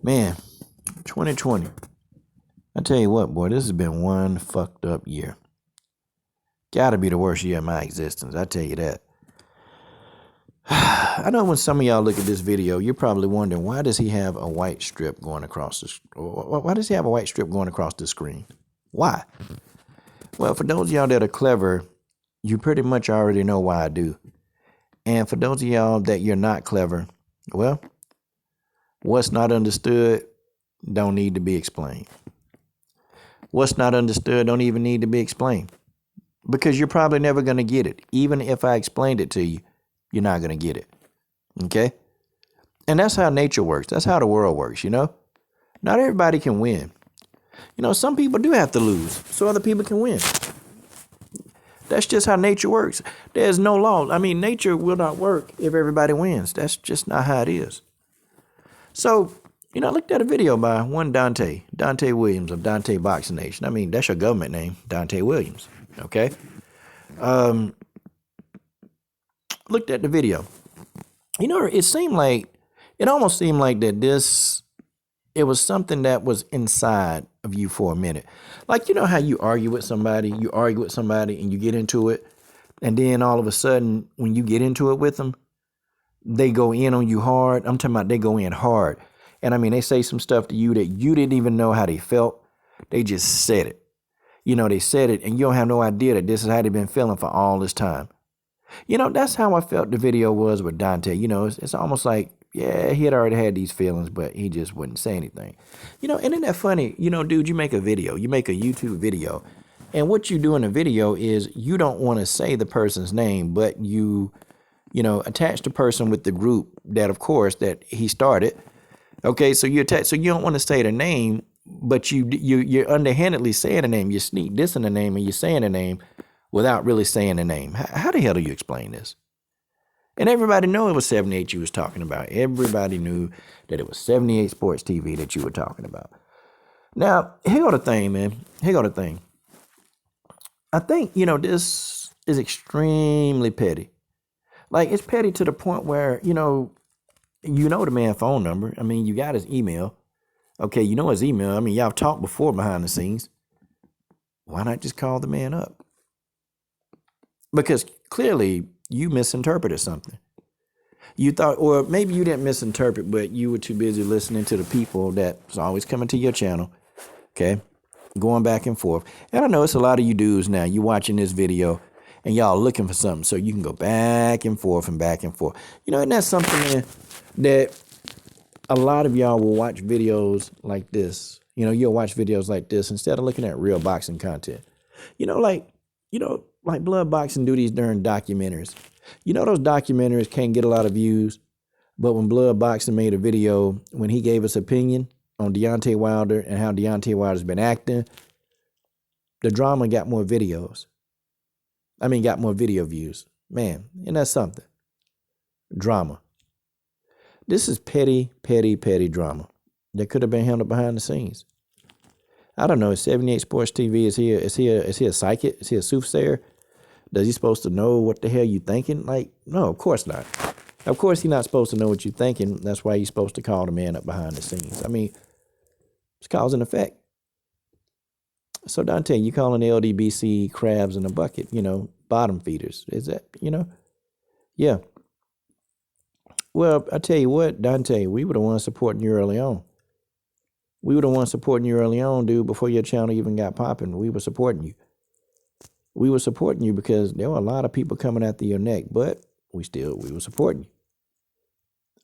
Man, 2020. I tell you what, boy, this has been one fucked up year. Gotta be the worst year of my existence, I tell you that. I know when some of y'all look at this video, you're probably wondering, why does he have a white strip going across why does he have a white strip going across the screen? Why? Well, for those of y'all that are clever, you pretty much already know why I do. And for those of y'all that you're not clever, well, what's not understood don't need to be explained. What's not understood don't even need to be explained, because you're probably never going to get it. Even if I explained it to you, you're not going to get it. Okay? And that's how nature works. That's how the world works, you know? Not everybody can win. You know, some people do have to lose so other people can win. That's just how nature works. There's no law. I mean, nature will not work if everybody wins. That's just not how it is. So, you know, I looked at a video by one Dante Williams of Dante Boxing Nation. I mean, that's your government name, Dante Williams. Okay? Looked at the video. You know, it almost seemed like that it was something that was inside of you for a minute. Like, you know how you argue with somebody and you get into it, and then all of a sudden, when you get into it with them, they go in on you hard. I'm talking about they go in hard. And I mean, they say some stuff to you that you didn't even know how they felt. They just said it. You know, they said it, and you don't have no idea that this is how they've been feeling for all this time. You know, that's how I felt the video was with Dante. You know, it's almost like, yeah, he had already had these feelings, but he just wouldn't say anything. You know, and isn't that funny? You know, dude, you make a YouTube video, and what you do in the video is you don't want to say the person's name, but you attach the person with the group that, of course, that he started. Okay, so you don't want to say the name, but you're underhandedly saying the name. You sneak this in the name, and you're saying the name without really saying the name. How the hell do you explain this? And everybody knew it was 78 you was talking about. Everybody knew that it was 78 Sports TV that you were talking about. Now, here go the thing, man. Here go the thing. I think, this is extremely petty. Like, it's petty to the point where, you know the man's phone number. I mean, you got his email. Okay, you know his email. I mean, y'all talked before behind the scenes. Why not just call the man up? Because clearly you misinterpreted something. You thought, or maybe you didn't misinterpret, but you were too busy listening to the people that's always coming to your channel, okay, going back and forth. And I know it's a lot of you dudes now, you watching this video, and y'all looking for something so you can go back and forth and back and forth. You know, and that's something that a lot of y'all will watch videos like this. You know, you'll watch videos like this instead of looking at real boxing content. Like Blood Boxing do these darn documentaries. You know, those documentaries can't get a lot of views, but when Blood Boxing made a video, when he gave us opinion on Deontay Wilder and how Deontay Wilder's been acting, the drama got more videos. Got more video views. Man, and that's something. Drama. This is petty, petty, petty drama that could have been handled behind the scenes. I don't know. 78 Sports TV is he a psychic? Is he a soothsayer? Does he supposed to know what the hell you thinking? Like, no, of course not. Of course he's not supposed to know what you're thinking. That's why he's supposed to call the man up behind the scenes. I mean, it's cause and effect. So Dante, you calling the LDBC crabs in a bucket, bottom feeders. Is that, Yeah. Well, I tell you what, Dante, we were the ones supporting you early on. We were the ones supporting you early on, dude, before your channel even got popping. We were supporting you. We were supporting you because there were a lot of people coming after your neck, but we were supporting you.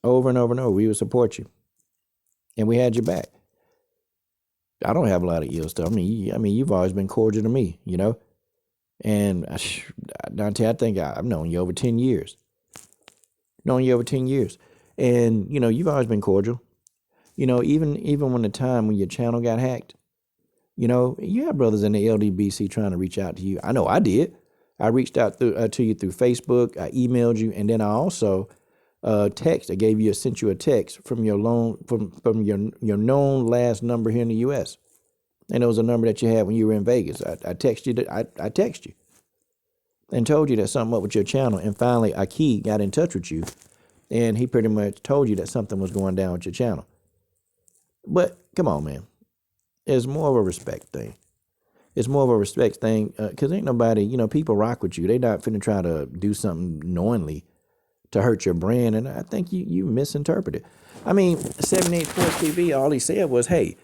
Over and over and over, we would support you. And we had your back. I don't have a lot of ill stuff. I mean, you've always been cordial to me, And Dante, I think I've known you over 10 years. And, you've always been cordial. Even when your channel got hacked, you have brothers in the LDBC trying to reach out to you. I know I did. I reached out to you through Facebook. I emailed you, and then I also sent you a text from your your known last number here in the U.S. And it was a number that you had when you were in Vegas. I texted you. I texted you and told you that something up with your channel. And finally, Aki got in touch with you, and he pretty much told you that something was going down with your channel. But come on, man. It's more of a respect thing. It's more of a respect thing because ain't nobody, people rock with you. They not finna try to do something knowingly to hurt your brand. And I think you misinterpreted. I mean, 78 Sports TV, all he said was, hey,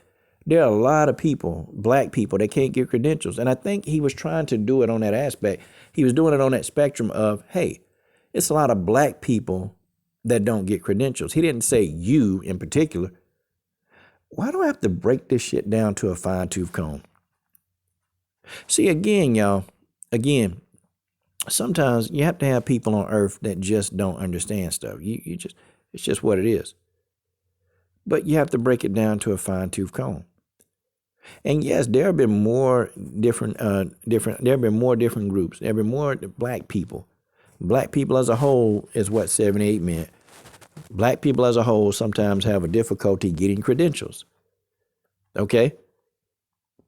there are a lot of people, black people, that can't get credentials. And I think he was trying to do it on that aspect. He was doing it on that spectrum of, hey, it's a lot of black people that don't get credentials. He didn't say you in particular. Why do I have to break this shit down to a fine-tooth comb? See, again, y'all, sometimes you have to have people on earth that just don't understand stuff. It's just what it is. But you have to break it down to a fine-tooth comb. And yes, there have been more different there have been more different groups. There have been more black people. Black people as a whole is what 78 meant. Black people as a whole sometimes have a difficulty getting credentials. Okay?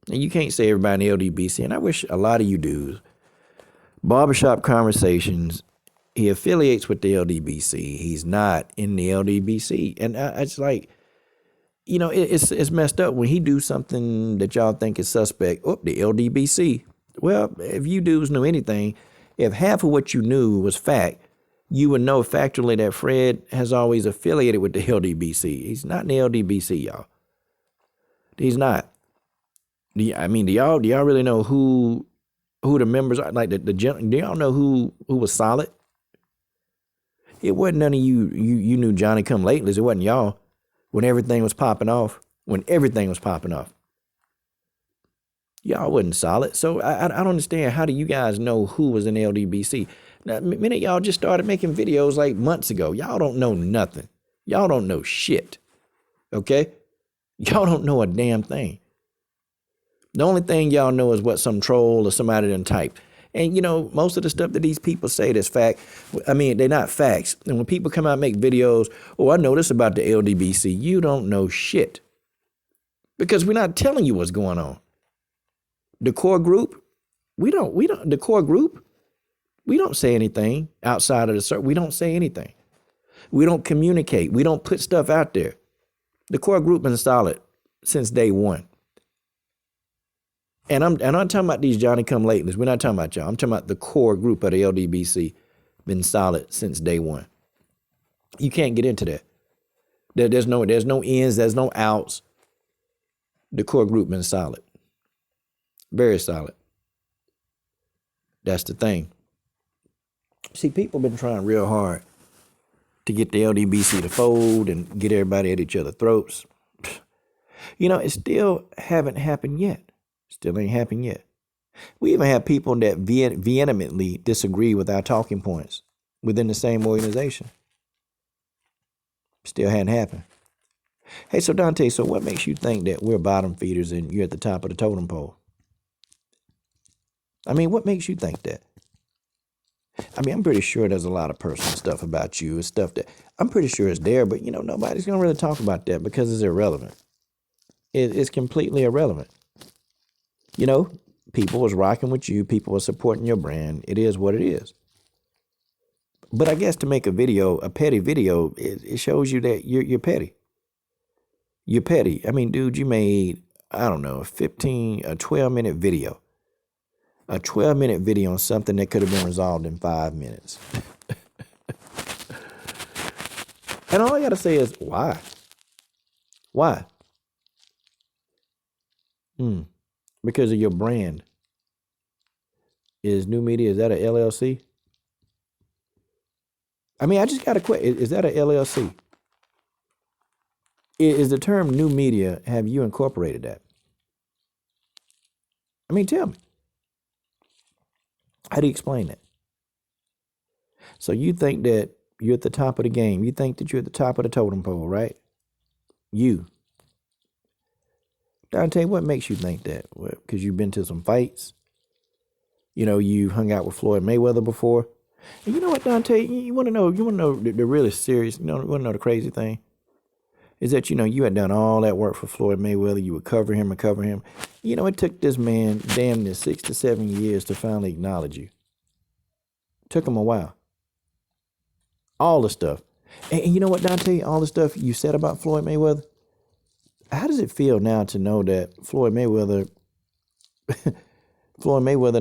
And you can't say everybody in the LDBC, and I wish a lot of you dudes. Barbershop Conversations, he affiliates with the LDBC. He's not in the LDBC. And it's like, it's messed up when he do something that y'all think is suspect. Oh, the LDBC. Well, if you dudes knew anything, if half of what you knew was fact, you would know factually that Fred has always affiliated with the LDBC. He's not in the LDBC, y'all. He's not. Do y'all really know who the members are? Like do y'all know who was solid? It wasn't none of you knew Johnny come latelys. It wasn't y'all. When everything was popping off. Y'all wasn't solid. So I don't understand. How do you guys know who was in LDBC? Now, many of y'all just started making videos like months ago. Y'all don't know nothing. Y'all don't know shit. Okay? Y'all don't know a damn thing. The only thing y'all know is what some troll or somebody done typed. And, most of the stuff that these people say that's fact, they're not facts. And when people come out and make videos, I know this about the LDBC, you don't know shit. Because we're not telling you what's going on. The core group, the core group, we don't say anything outside of the circle. We don't say anything. We don't communicate. We don't put stuff out there. The core group been solid since day one. And I'm talking about these Johnny come latelys. We're not talking about y'all. I'm talking about the core group of the LDBC been solid since day one. You can't get into that. There's no ins, there's no outs. The core group been solid. Very solid. That's the thing. See, people been trying real hard to get the LDBC to fold and get everybody at each other's throats. It still haven't happened yet. Still ain't happened yet. We even have people that vehemently disagree with our talking points within the same organization. Still hadn't happened. Hey, so Dante, so what makes you think that we're bottom feeders and you're at the top of the totem pole? What makes you think that? I'm pretty sure there's a lot of personal stuff about you. It's stuff that I'm pretty sure is there, but nobody's going to really talk about that because it's irrelevant. It's completely irrelevant. People was rocking with you. People was supporting your brand. It is what it is. But I guess to make a petty video, it shows you that you're petty. You're petty. Dude, you made, a 12-minute video. A 12-minute video on something that could have been resolved in 5 minutes. And all I got to say is, why? Why? Because of your brand. Is New Media, is that a LLC? I just got a question. Is that a LLC? Is the term New Media, have you incorporated that? Tell me. How do you explain that? So you think that you're at the top of the game. You think that you're at the top of the totem pole, right? You. Dante, what makes you think that? Because you've been to some fights. You hung out with Floyd Mayweather before. And you know what, Dante? You want to know the really serious, you want to know the crazy thing? Is that, you had done all that work for Floyd Mayweather. You would cover him. It took this man damn near 6 to 7 years to finally acknowledge you. Took him a while. All the stuff. And you know what, Dante? All the stuff you said about Floyd Mayweather, How does it feel now to know that Floyd Mayweather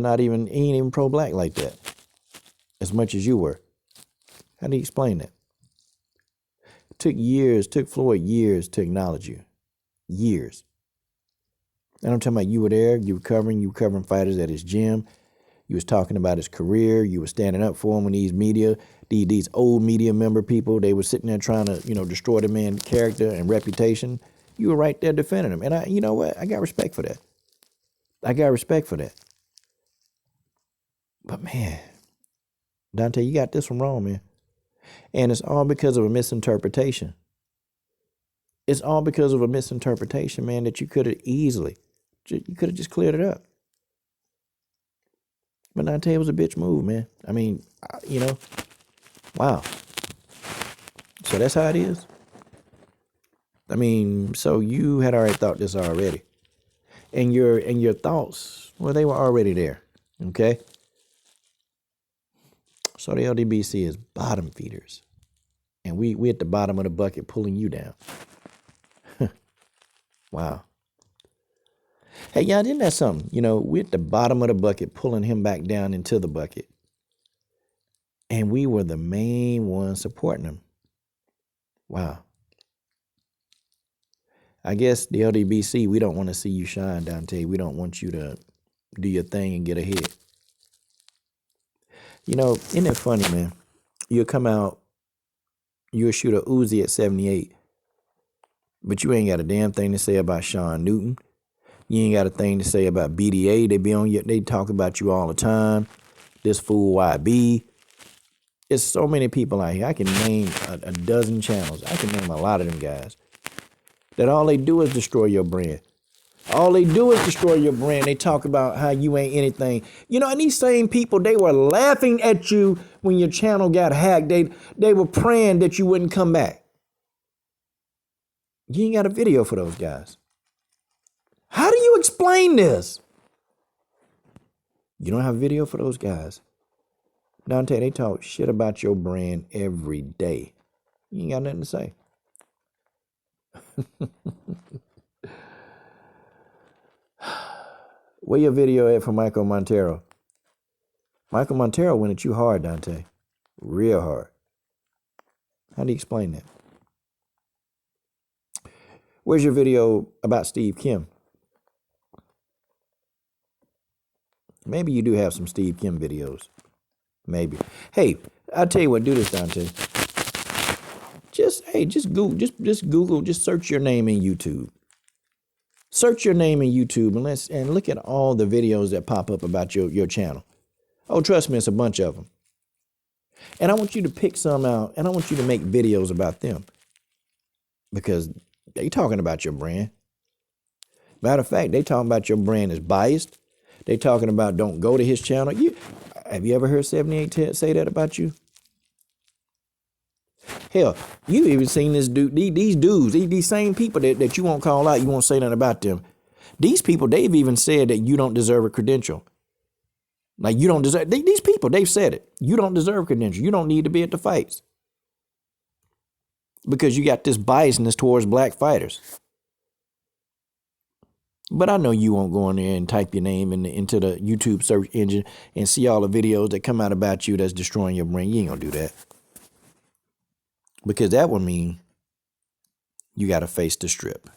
not even, he ain't even pro-black like that, as much as you were? How do you explain that? Took Floyd years to acknowledge you. Years. And I'm talking about you were there, you were covering fighters at his gym. You was talking about his career. You were standing up for him when these old media member people, they were sitting there trying to, destroy the man's character and reputation. You were right there defending him. And you know what? I got respect for that. But man, Dante, you got this one wrong, man. And it's all because of a misinterpretation. It's all because of a misinterpretation, man, that you could have just cleared it up. But Dante, it was a bitch move, man. I mean, wow. So that's how it is. I mean, so you had already thought this already. And your thoughts, well, they were already there. Okay? So the LDBC is bottom feeders. And we at the bottom of the bucket pulling you down. Wow. Hey, y'all, isn't that something? We're at the bottom of the bucket pulling him back down into the bucket. And we were the main ones supporting him. Wow. I guess the LDBC, we don't want to see you shine, Dante. We don't want you to do your thing and get ahead. Isn't it funny, man? You'll come out, you'll shoot a Uzi at 78, but you ain't got a damn thing to say about Sean Newton. You ain't got a thing to say about BDA. They talk about you all the time. This fool YB. There's so many people out here. I can name a dozen channels. I can name a lot of them guys. That all they do is destroy your brand. All they do is destroy your brand. They talk about how you ain't anything. And these same people, they were laughing at you when your channel got hacked. They were praying that you wouldn't come back. You ain't got a video for those guys. How do you explain this? You don't have a video for those guys. Dante, they talk shit about your brand every day. You ain't got nothing to say. Where your video at for Michael Montero? Michael Montero went at you hard, Dante. Real hard. How do you explain that? Where's your video about Steve Kim? Maybe you do have some Steve Kim videos. Maybe. Hey, I'll tell you what, do this, Dante. Just Google, just search your name in YouTube. Search your name in YouTube and look at all the videos that pop up about your channel. Oh, trust me, it's a bunch of them. And I want you to pick some out, and I want you to make videos about them. Because they talking about your brand. Matter of fact, they talking about your brand is biased. They talking about don't go to his channel. Have you ever heard 78 say that about you? Hell, you even seen this dude, these dudes, these same people that you won't call out, you won't say nothing about them. These people, they've even said that you don't deserve a credential. Like you don't deserve, these people, they've said it. You don't deserve a credential. You don't need to be at the fights. Because you got this biasness towards black fighters. But I know you won't go in there and type your name into the YouTube search engine and see all the videos that come out about you that's destroying your brain. You ain't gonna do that. Because that would mean you got to face the strip.